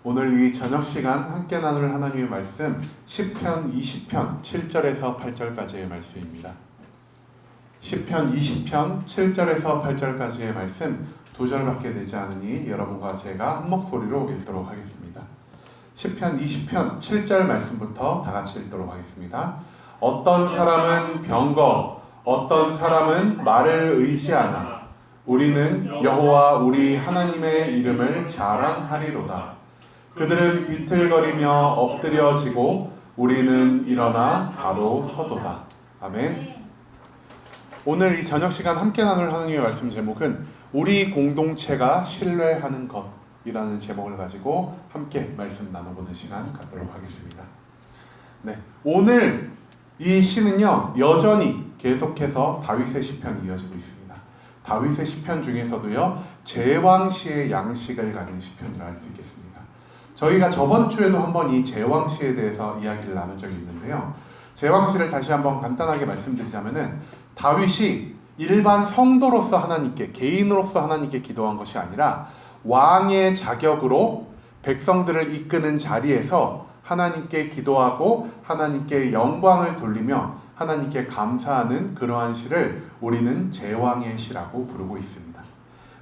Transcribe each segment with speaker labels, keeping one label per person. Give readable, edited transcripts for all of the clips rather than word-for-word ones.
Speaker 1: 오늘 이 저녁 시간 함께 나눌 하나님의 말씀 시편 20편 7절에서 8절까지의 말씀입니다. 시편 20편 7절에서 8절까지의 말씀 두 절밖에 되지 않으니 여러분과 제가 한 목소리로 읽도록 하겠습니다. 시편 20편 7절 말씀부터 다 같이 읽도록 하겠습니다. 어떤 사람은 병거, 어떤 사람은 말을 의지하나 우리는 여호와 우리 하나님의 이름을 자랑하리로다. 그들은 비틀거리며 엎드려지고 우리는 일어나 바로 서도다. 아멘. 오늘 이 저녁 시간 함께 나눌 하나님의 말씀 제목은 우리 공동체가 신뢰하는 것이라는 제목을 가지고 함께 말씀 나눠보는 시간 갖도록 하겠습니다. 네, 오늘 이 시는요 여전히 계속해서 다윗의 시편이 이어지고 있습니다. 다윗의 시편 중에서도요 제왕시의 양식을 가진 시편이라 할 수 있겠습니다. 저희가 저번 주에도 한번 이 제왕시에 대해서 이야기를 나눈 적이 있는데요. 제왕시를 다시 한번 간단하게 말씀드리자면은 다윗이 일반 성도로서 하나님께, 개인으로서 하나님께 기도한 것이 아니라 왕의 자격으로 백성들을 이끄는 자리에서 하나님께 기도하고 하나님께 영광을 돌리며 하나님께 감사하는 그러한 시를 우리는 제왕의 시라고 부르고 있습니다.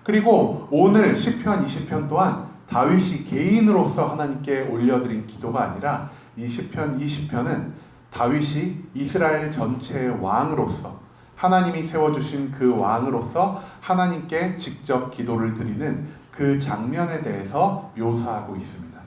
Speaker 1: 그리고 오늘 시편 20편 또한 다윗이 개인으로서 하나님께 올려드린 기도가 아니라 이 시편 20편은 다윗이 이스라엘 전체의 왕으로서 하나님이 세워주신 그 왕으로서 하나님께 직접 기도를 드리는 그 장면에 대해서 묘사하고 있습니다.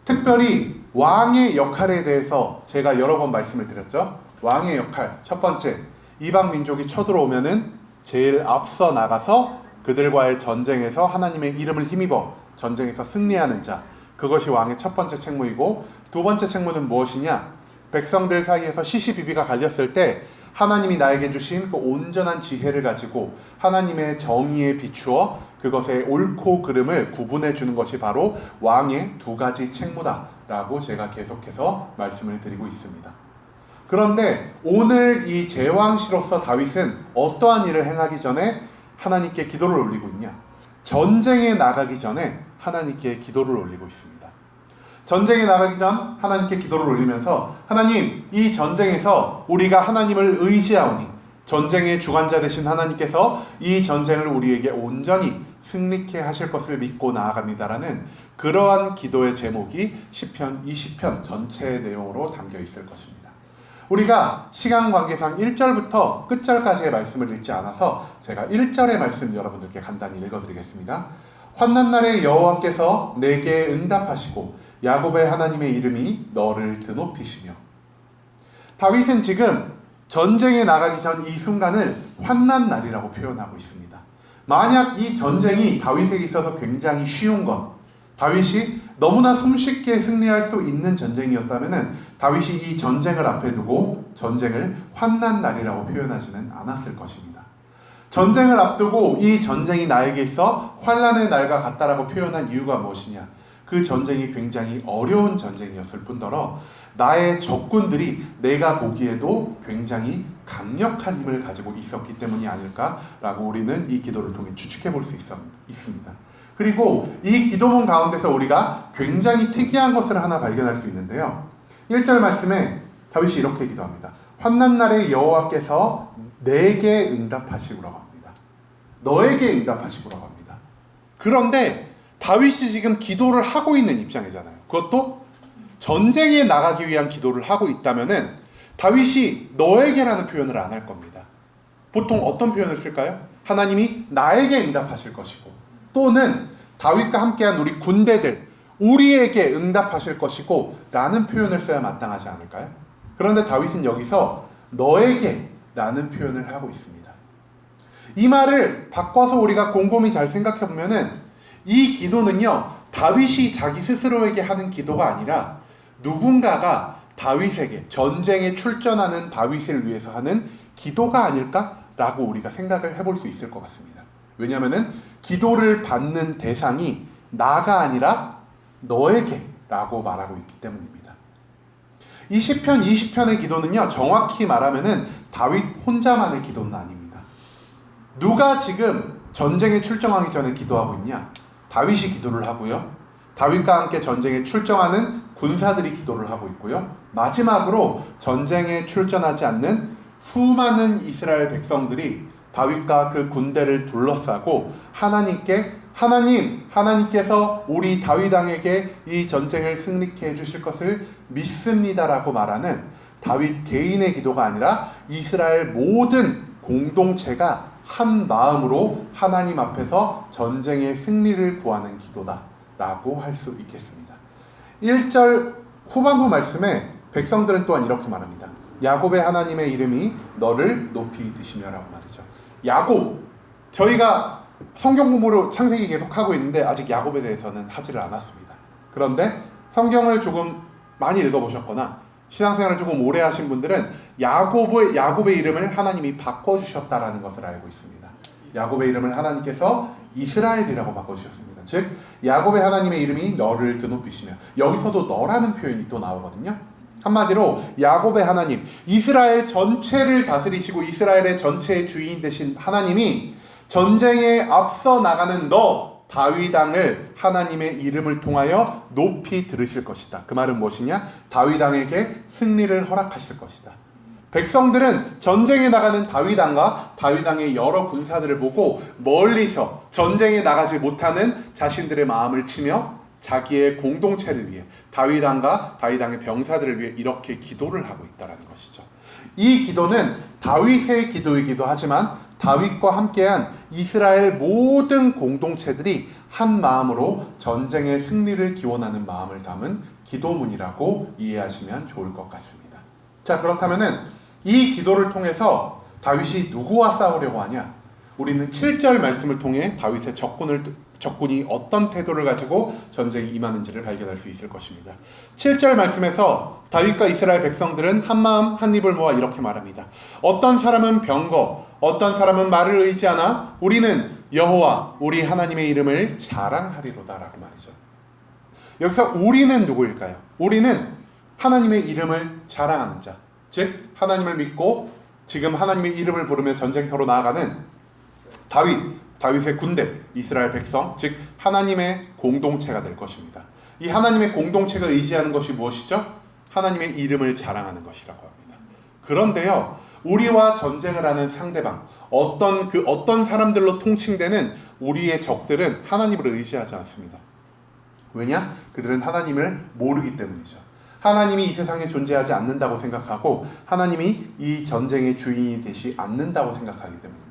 Speaker 1: 특별히 왕의 역할에 대해서 제가 여러 번 말씀을 드렸죠. 왕의 역할, 첫 번째, 이방 민족이 쳐들어오면은 제일 앞서 나가서 그들과의 전쟁에서 하나님의 이름을 힘입어 전쟁에서 승리하는 자, 그것이 왕의 첫 번째 책무이고, 두 번째 책무는 무엇이냐? 백성들 사이에서 시시비비가 갈렸을 때 하나님이 나에게 주신 그 온전한 지혜를 가지고 하나님의 정의에 비추어 그것의 옳고 그름을 구분해 주는 것이 바로 왕의 두 가지 책무다라고 제가 계속해서 말씀을 드리고 있습니다. 그런데 오늘 이 제왕시로서 다윗은 어떠한 일을 행하기 전에 하나님께 기도를 올리고 있냐? 전쟁에 나가기 전에 하나님께 기도를 올리고 있습니다. 전쟁에 나가기 전 하나님께 기도를 올리면서 하나님, 이 전쟁에서 우리가 하나님을 의지하오니 전쟁의 주관자 되신 하나님께서 이 전쟁을 우리에게 온전히 승리케 하실 것을 믿고 나아갑니다라는 그러한 기도의 제목이 시편 20편 전체의 내용으로 담겨 있을 것입니다. 우리가 시간 관계상 1절부터 끝절까지의 말씀을 읽지 않아서 제가 1절의 말씀 여러분들께 간단히 읽어드리겠습니다. 환난날에 여호와께서 내게 응답하시고 야곱의 하나님의 이름이 너를 드높이시며. 다윗은 지금 전쟁에 나가기 전 이 순간을 환난날이라고 표현하고 있습니다. 만약 이 전쟁이 다윗에게 있어서 굉장히 쉬운 것, 다윗이 너무나 손쉽게 승리할 수 있는 전쟁이었다면 다윗이 이 전쟁을 앞에 두고 전쟁을 환난날이라고 표현하지는 않았을 것입니다. 전쟁을 앞두고 이 전쟁이 나에게 있어 환난의 날과 같다라고 표현한 이유가 무엇이냐? 그 전쟁이 굉장히 어려운 전쟁이었을 뿐더러 나의 적군들이 내가 보기에도 굉장히 강력한 힘을 가지고 있었기 때문이 아닐까라고 우리는 이 기도를 통해 추측해 볼 수 있습니다. 그리고 이 기도문 가운데서 우리가 굉장히 특이한 것을 하나 발견할 수 있는데요. 1절 말씀에 다윗이 이렇게 기도합니다. 환난날에 여호와께서 내게 응답하시구라고 합니다. 너에게 응답하시구라고 합니다. 그런데 다윗이 지금 기도를 하고 있는 입장이잖아요. 그것도 전쟁에 나가기 위한 기도를 하고 있다면은 다윗이 너에게라는 표현을 안 할 겁니다. 보통 어떤 표현을 쓸까요? 하나님이 나에게 응답하실 것이고, 또는 다윗과 함께한 우리 군대들, 우리에게 응답하실 것이고 라는 표현을 써야 마땅하지 않을까요? 그런데 다윗은 여기서 너에게 라는 표현을 하고 있습니다. 이 말을 바꿔서 우리가 곰곰이 잘 생각해 보면은 이 기도는요 다윗이 자기 스스로에게 하는 기도가 아니라 누군가가 다윗에게, 전쟁에 출전하는 다윗을 위해서 하는 기도가 아닐까라고 우리가 생각을 해볼 수 있을 것 같습니다. 왜냐하면은 기도를 받는 대상이 나가 아니라 너에게 라고 말하고 있기 때문입니다. 이 시편 20편의 기도는요 정확히 말하면은 다윗 혼자만의 기도는 아닙니다. 누가 지금 전쟁에 출정하기 전에 기도하고 있냐? 다윗이 기도를 하고요. 다윗과 함께 전쟁에 출정하는 군사들이 기도를 하고 있고요. 마지막으로 전쟁에 출전하지 않는 수많은 이스라엘 백성들이 다윗과 그 군대를 둘러싸고 하나님께서 우리 다윗 왕에게 이 전쟁을 승리케 해주실 것을 믿습니다라고 말하는 다윗 개인의 기도가 아니라 이스라엘 모든 공동체가 한 마음으로 하나님 앞에서 전쟁의 승리를 구하는 기도다라고 할 수 있겠습니다. 1절 후반부 말씀에 백성들은 또한 이렇게 말합니다. 야곱의 하나님의 이름이 너를 높이 드시며라고 말이죠. 야곱, 저희가 성경 공부를 창세기 계속하고 있는데 아직 야곱에 대해서는 하지를 않았습니다. 그런데 성경을 조금 많이 읽어보셨거나 신앙생활을 조금 오래 하신 분들은 야곱의 이름을 하나님이 바꿔주셨다라는 것을 알고 있습니다. 야곱의 이름을 하나님께서 이스라엘이라고 바꿔주셨습니다. 즉 야곱의 하나님의 이름이 너를 드높이시며, 여기서도 너라는 표현이 또 나오거든요. 한마디로 야곱의 하나님, 이스라엘 전체를 다스리시고 이스라엘의 전체의 주인 되신 하나님이 전쟁에 앞서 나가는 너 다윗 왕을 하나님의 이름을 통하여 높이 들으실 것이다. 그 말은 무엇이냐? 다윗 왕에게 승리를 허락하실 것이다. 백성들은 전쟁에 나가는 다윗 왕과 다윗 왕의 여러 군사들을 보고 멀리서 전쟁에 나가지 못하는 자신들의 마음을 치며 자기의 공동체를 위해 다윗 왕과 다윗 왕의 병사들을 위해 이렇게 기도를 하고 있다는 것이죠. 이 기도는 다윗의 기도이기도 하지만 다윗과 함께한 이스라엘 모든 공동체들이 한 마음으로 전쟁의 승리를 기원하는 마음을 담은 기도문이라고 이해하시면 좋을 것 같습니다. 자, 그렇다면은 이 기도를 통해서 다윗이 누구와 싸우려고 하냐? 우리는 7절 말씀을 통해 다윗의 적군이 어떤 태도를 가지고 전쟁에 임하는지를 발견할 수 있을 것입니다. 7절 말씀에서 다윗과 이스라엘 백성들은 한마음 한입을 모아 이렇게 말합니다. 어떤 사람은 병거, 어떤 사람은 말을 의지하나 우리는 여호와 우리 하나님의 이름을 자랑하리로다 라고 말이죠. 여기서 우리는 누구일까요? 우리는 하나님의 이름을 자랑하는 자, 즉 하나님을 믿고 지금 하나님의 이름을 부르며 전쟁터로 나아가는 다윗의 군대, 이스라엘 백성, 즉 하나님의 공동체가 될 것입니다. 이 하나님의 공동체가 의지하는 것이 무엇이죠? 하나님의 이름을 자랑하는 것이라고 합니다. 그런데요, 우리와 전쟁을 하는 상대방, 어떤 사람들로 통칭되는 우리의 적들은 하나님을 의지하지 않습니다. 왜냐? 그들은 하나님을 모르기 때문이죠. 하나님이 이 세상에 존재하지 않는다고 생각하고 하나님이 이 전쟁의 주인이 되지 않는다고 생각하기 때문입니다.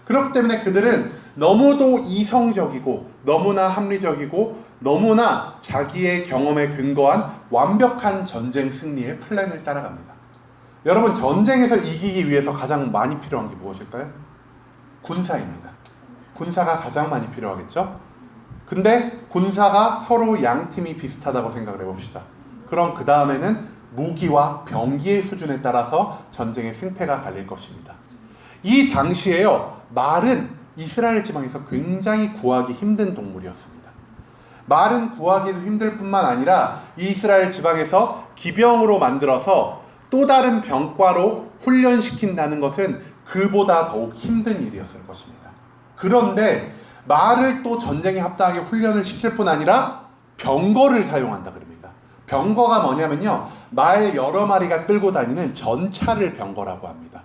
Speaker 1: 그렇기 때문에 그들은 너무도 이성적이고 너무나 합리적이고 너무나 자기의 경험에 근거한 완벽한 전쟁 승리의 플랜을 따라갑니다. 여러분, 전쟁에서 이기기 위해서 가장 많이 필요한 게 무엇일까요? 군사입니다. 군사가 가장 많이 필요하겠죠? 근데 군사가 서로 양 팀이 비슷하다고 생각을 해봅시다. 그럼 그 다음에는 무기와 병기의 수준에 따라서 전쟁의 승패가 갈릴 것입니다. 이 당시에요, 말은 이스라엘 지방에서 굉장히 구하기 힘든 동물이었습니다. 말은 구하기도 힘들 뿐만 아니라 이스라엘 지방에서 기병으로 만들어서 또 다른 병과로 훈련시킨다는 것은 그보다 더욱 힘든 일이었을 것입니다. 그런데 말을 또 전쟁에 합당하게 훈련을 시킬 뿐 아니라 병거를 사용한다 그럽니다. 병거가 뭐냐면요, 말 여러 마리가 끌고 다니는 전차를 병거라고 합니다.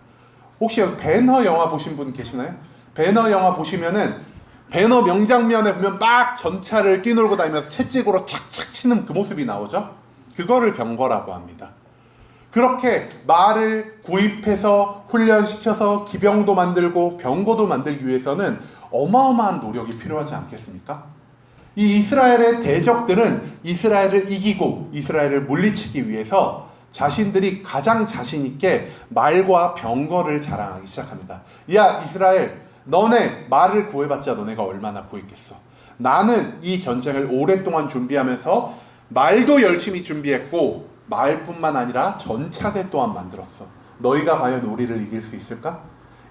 Speaker 1: 혹시 배너 영화 보신 분 계시나요? 배너 영화 보시면은 배너 명장면에 보면 막 전차를 뛰놀고 다니면서 채찍으로 착착 치는 그 모습이 나오죠? 그거를 병거라고 합니다. 그렇게 말을 구입해서 훈련시켜서 기병도 만들고 병거도 만들기 위해서는 어마어마한 노력이 필요하지 않겠습니까? 이 이스라엘의 대적들은 이스라엘을 이기고 이스라엘을 물리치기 위해서 자신들이 가장 자신 있게 말과 병거를 자랑하기 시작합니다. 야, 이스라엘, 너네 말을 구해봤자 너네가 얼마나 구했겠어. 나는 이 전쟁을 오랫동안 준비하면서 말도 열심히 준비했고 말뿐만 아니라 전차대 또한 만들었어. 너희가 과연 우리를 이길 수 있을까?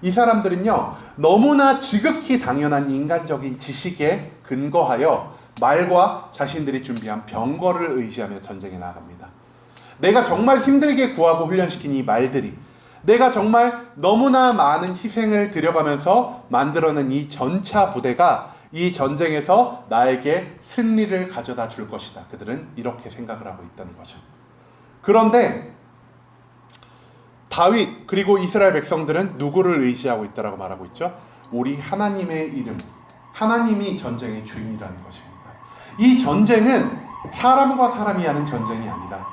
Speaker 1: 이 사람들은요, 너무나 지극히 당연한 인간적인 지식에 근거하여 말과 자신들이 준비한 병거를 의지하며 전쟁에 나갑니다. 내가 정말 힘들게 구하고 훈련시킨 이 말들이, 내가 정말 너무나 많은 희생을 들여가면서 만들어낸 이 전차 부대가 이 전쟁에서 나에게 승리를 가져다 줄 것이다. 그들은 이렇게 생각을 하고 있다는 거죠. 그런데 다윗 그리고 이스라엘 백성들은 누구를 의지하고 있다라고 말하고 있죠? 우리 하나님의 이름, 하나님이 전쟁의 주인이라는 것입니다. 이 전쟁은 사람과 사람이 하는 전쟁이 아니다.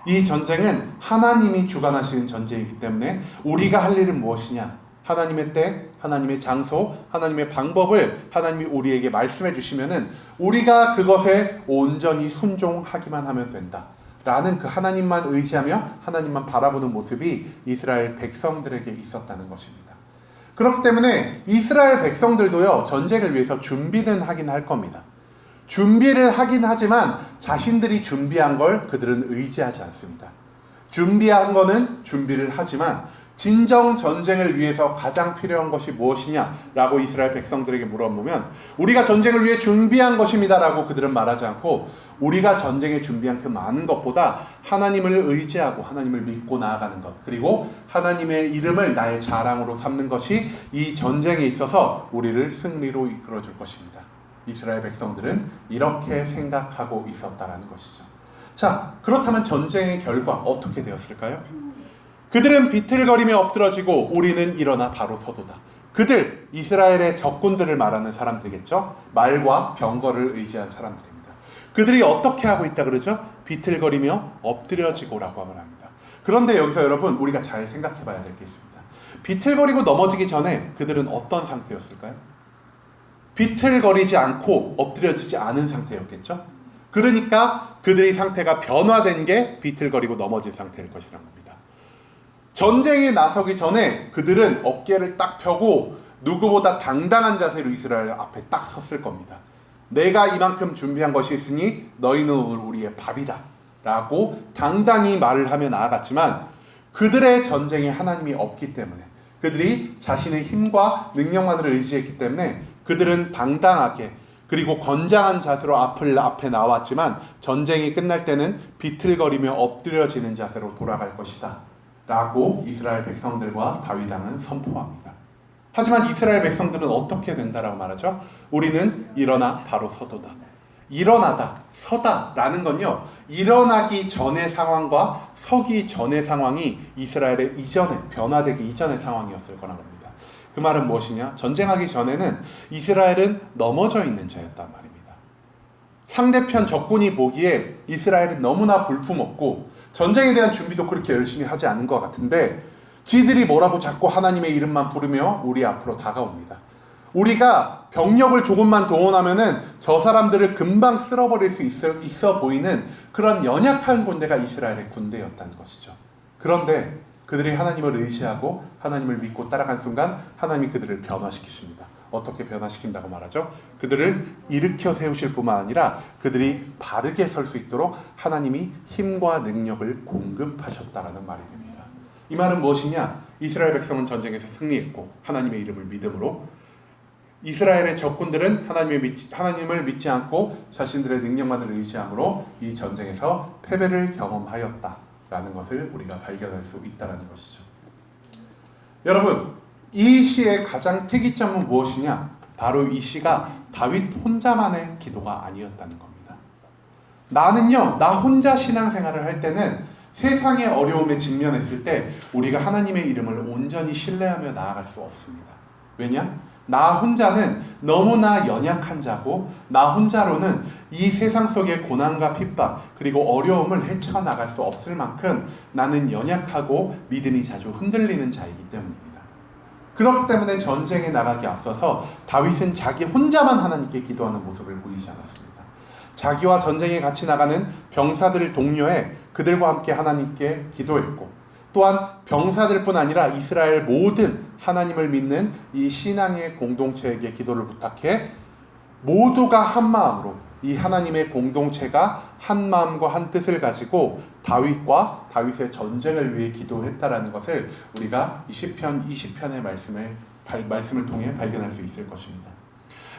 Speaker 1: 이 전쟁은 하나님이 주관하시는 전쟁이기 때문에 우리가 할 일은 무엇이냐? 하나님의 때, 하나님의 장소, 하나님의 방법을 하나님이 우리에게 말씀해 주시면은 우리가 그것에 온전히 순종하기만 하면 된다. 라는 그 하나님만 의지하며 하나님만 바라보는 모습이 이스라엘 백성들에게 있었다는 것입니다. 그렇기 때문에 이스라엘 백성들도요, 전쟁을 위해서 준비는 하긴 할 겁니다. 준비를 하긴 하지만 자신들이 준비한 걸 그들은 의지하지 않습니다. 준비한 거는 준비를 하지만 진정 전쟁을 위해서 가장 필요한 것이 무엇이냐라고 이스라엘 백성들에게 물어보면 우리가 전쟁을 위해 준비한 것입니다라고 그들은 말하지 않고 우리가 전쟁에 준비한 그 많은 것보다 하나님을 의지하고 하나님을 믿고 나아가는 것, 그리고 하나님의 이름을 나의 자랑으로 삼는 것이 이 전쟁에 있어서 우리를 승리로 이끌어줄 것입니다. 이스라엘 백성들은 이렇게 생각하고 있었다라는 것이죠. 자, 그렇다면 전쟁의 결과 어떻게 되었을까요? 그들은 비틀거리며 엎드러지고 우리는 일어나 바로 서도다. 그들, 이스라엘의 적군들을 말하는 사람들이겠죠. 말과 병거를 의지한 사람들입니다. 그들이 어떻게 하고 있다 그러죠? 비틀거리며 엎드려지고라고 합니다. 그런데 여기서 여러분, 우리가 잘 생각해 봐야 될 게 있습니다. 비틀거리고 넘어지기 전에 그들은 어떤 상태였을까요? 비틀거리지 않고 엎드려지지 않은 상태였겠죠? 그러니까 그들의 상태가 변화된 게 비틀거리고 넘어진 상태일 것이란 겁니다. 전쟁에 나서기 전에 그들은 어깨를 딱 펴고 누구보다 당당한 자세로 이스라엘 앞에 딱 섰을 겁니다. 내가 이만큼 준비한 것이 있으니 너희는 오늘 우리의 밥이다 라고 당당히 말을 하며 나아갔지만 그들의 전쟁에 하나님이 없기 때문에, 그들이 자신의 힘과 능력만을 의지했기 때문에 그들은 당당하게 그리고 건장한 자세로 앞에 나왔지만 전쟁이 끝날 때는 비틀거리며 엎드려지는 자세로 돌아갈 것이다 라고 이스라엘 백성들과 다윗 왕은 선포합니다. 하지만 이스라엘 백성들은 어떻게 된다라고 말하죠? 우리는 일어나 바로 서도다. 일어나다, 서다 라는 건요, 일어나기 전의 상황과 서기 전의 상황이 이스라엘의 이전에, 변화되기 이전의 상황이었을 거란 겁니다. 그 말은 무엇이냐? 전쟁하기 전에는 이스라엘은 넘어져 있는 자였단 말입니다. 상대편 적군이 보기에 이스라엘은 너무나 볼품없고 전쟁에 대한 준비도 그렇게 열심히 하지 않은 것 같은데 지들이 뭐라고 자꾸 하나님의 이름만 부르며 우리 앞으로 다가옵니다. 우리가 병력을 조금만 동원하면은 저 사람들을 금방 쓸어버릴 수 있어 보이는 그런 연약한 군대가 이스라엘의 군대였다는 것이죠. 그런데 그들이 하나님을 의지하고 하나님을 믿고 따라간 순간 하나님이 그들을 변화시키십니다. 어떻게 변화시킨다고 말하죠? 그들을 일으켜 세우실 뿐만 아니라 그들이 바르게 설 수 있도록 하나님이 힘과 능력을 공급하셨다라는 말이 됩니다. 이 말은 무엇이냐? 이스라엘 백성은 전쟁에서 승리했고 하나님의 이름을 믿음으로, 이스라엘의 적군들은 하나님을 믿지 않고 자신들의 능력만을 의지함으로 이 전쟁에서 패배를 경험하였다라는 것을 우리가 발견할 수 있다는 것이죠. 여러분, 이 시의 가장 특이점은 무엇이냐? 바로 이 시가 다윗 혼자만의 기도가 아니었다는 겁니다. 나는요, 나 혼자 신앙생활을 할 때는 세상의 어려움에 직면했을 때 우리가 하나님의 이름을 온전히 신뢰하며 나아갈 수 없습니다. 왜냐? 나 혼자는 너무나 연약한 자고 나 혼자로는 이 세상 속의 고난과 핍박 그리고 어려움을 헤쳐나갈 수 없을 만큼 나는 연약하고 믿음이 자주 흔들리는 자이기 때문입니다. 그렇기 때문에 전쟁에 나가기 앞서서 다윗은 자기 혼자만 하나님께 기도하는 모습을 보이지 않았습니다. 자기와 전쟁에 같이 나가는 병사들을 독려해 그들과 함께 하나님께 기도했고, 또한 병사들뿐 아니라 이스라엘 모든 하나님을 믿는 이 신앙의 공동체에게 기도를 부탁해 모두가 한 마음으로 이 하나님의 공동체가 한 마음과 한 뜻을 가지고 다윗과 다윗의 전쟁을 위해 기도했다라는 것을 우리가 이 시편 20편의 말씀을 통해 발견할 수 있을 것입니다.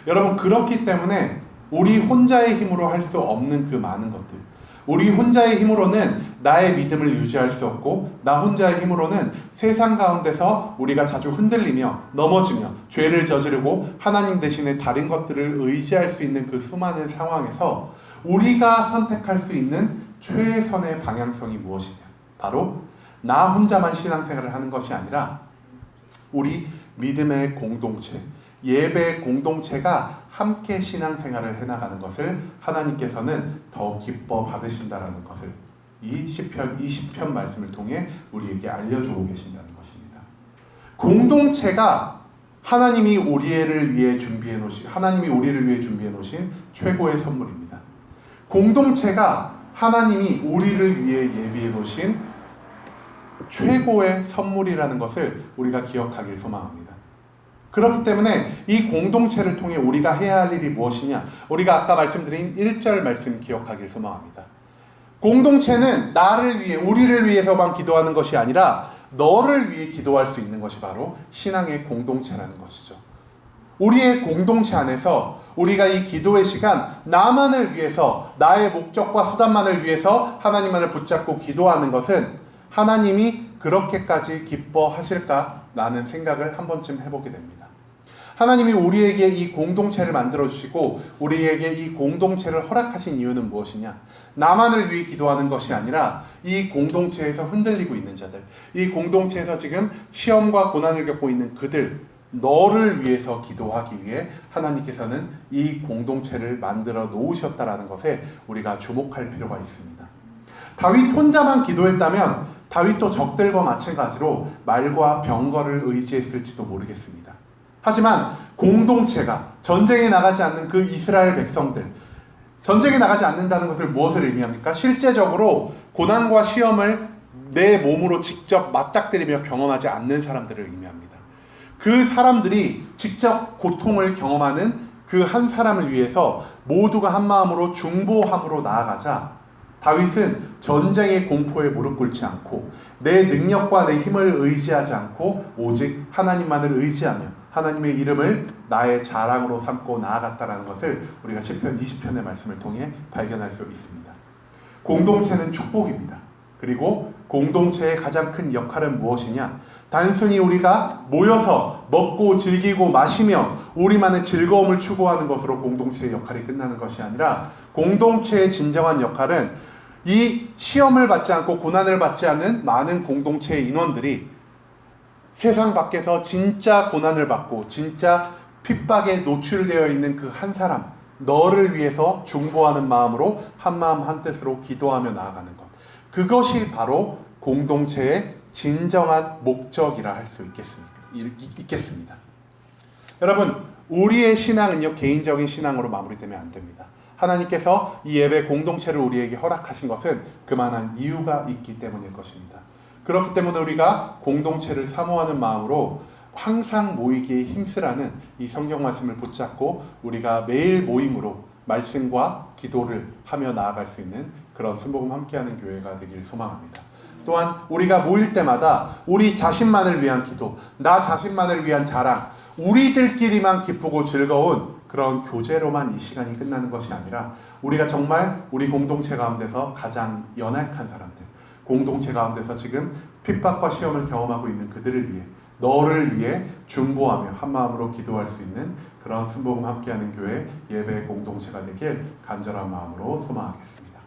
Speaker 1: 여러분, 그렇기 때문에 우리 혼자의 힘으로 할 수 없는 그 많은 것들, 우리 혼자의 힘으로는 나의 믿음을 유지할 수 없고 나 혼자의 힘으로는 세상 가운데서 우리가 자주 흔들리며 넘어지며 죄를 저지르고 하나님 대신에 다른 것들을 의지할 수 있는 그 수많은 상황에서 우리가 선택할 수 있는 최선의 방향성이 무엇이냐? 바로 나 혼자만 신앙생활을 하는 것이 아니라 우리 믿음의 공동체, 예배 공동체가 함께 신앙생활을 해나가는 것을 하나님께서는 더 기뻐 받으신다라는 것을 이 시편 20편 말씀을 통해 우리에게 알려주고 계신다는 것입니다. 공동체가 하나님이 우리를 위해 준비해 놓으신 최고의 선물입니다. 공동체가 하나님이 우리를 위해 예비해 놓으신 최고의 선물이라는 것을 우리가 기억하길 소망합니다. 그렇기 때문에 이 공동체를 통해 우리가 해야 할 일이 무엇이냐? 우리가 아까 말씀드린 1절 말씀 기억하길 소망합니다. 공동체는 나를 위해, 우리를 위해서만 기도하는 것이 아니라 너를 위해 기도할 수 있는 것이 바로 신앙의 공동체라는 것이죠. 우리의 공동체 안에서 우리가 이 기도의 시간, 나만을 위해서, 나의 목적과 수단만을 위해서 하나님만을 붙잡고 기도하는 것은 하나님이 그렇게까지 기뻐하실까라는 생각을 한 번쯤 해보게 됩니다. 하나님이 우리에게 이 공동체를 만들어주시고 우리에게 이 공동체를 허락하신 이유는 무엇이냐? 나만을 위해 기도하는 것이 아니라 이 공동체에서 흔들리고 있는 자들, 이 공동체에서 지금 시험과 고난을 겪고 있는 그들, 너를 위해서 기도하기 위해 하나님께서는 이 공동체를 만들어 놓으셨다라는 것에 우리가 주목할 필요가 있습니다. 다윗 혼자만 기도했다면 다윗도 적들과 마찬가지로 말과 병거를 의지했을지도 모르겠습니다. 하지만 공동체가 전쟁에 나가지 않는 그 이스라엘 백성들, 전쟁에 나가지 않는다는 것을 무엇을 의미합니까? 실제적으로 고난과 시험을 내 몸으로 직접 맞닥뜨리며 경험하지 않는 사람들을 의미합니다. 그 사람들이 직접 고통을 경험하는 그 한 사람을 위해서 모두가 한 마음으로 중보함으로 나아가자 다윗은 전쟁의 공포에 무릎 꿇지 않고 내 능력과 내 힘을 의지하지 않고 오직 하나님만을 의지하며 하나님의 이름을 나의 자랑으로 삼고 나아갔다는 것을 우리가 시편 20편의 말씀을 통해 발견할 수 있습니다. 공동체는 축복입니다. 그리고 공동체의 가장 큰 역할은 무엇이냐? 단순히 우리가 모여서 먹고 즐기고 마시며 우리만의 즐거움을 추구하는 것으로 공동체의 역할이 끝나는 것이 아니라 공동체의 진정한 역할은 이 시험을 받지 않고 고난을 받지 않는 많은 공동체의 인원들이 세상 밖에서 진짜 고난을 받고 진짜 핍박에 노출되어 있는 그 한 사람, 너를 위해서 중보하는 마음으로 한마음 한뜻으로 기도하며 나아가는 것, 그것이 바로 공동체의 진정한 목적이라 할 수 있겠습니다. 여러분, 우리의 신앙은요, 개인적인 신앙으로 마무리되면 안 됩니다. 하나님께서 이 예배 공동체를 우리에게 허락하신 것은 그만한 이유가 있기 때문일 것입니다. 그렇기 때문에 우리가 공동체를 사모하는 마음으로 항상 모이기에 힘쓰라는 이 성경 말씀을 붙잡고 우리가 매일 모임으로 말씀과 기도를 하며 나아갈 수 있는 그런 순복음 함께하는 교회가 되길 소망합니다. 또한 우리가 모일 때마다 우리 자신만을 위한 기도, 나 자신만을 위한 자랑, 우리들끼리만 기쁘고 즐거운 그런 교제로만 이 시간이 끝나는 것이 아니라 우리가 정말 우리 공동체 가운데서 가장 연약한 사람들, 공동체 가운데서 지금 핍박과 시험을 경험하고 있는 그들을 위해, 너를 위해 중보하며 한마음으로 기도할 수 있는 그런 순복음 함께하는 교회 예배 공동체가 되길 간절한 마음으로 소망하겠습니다.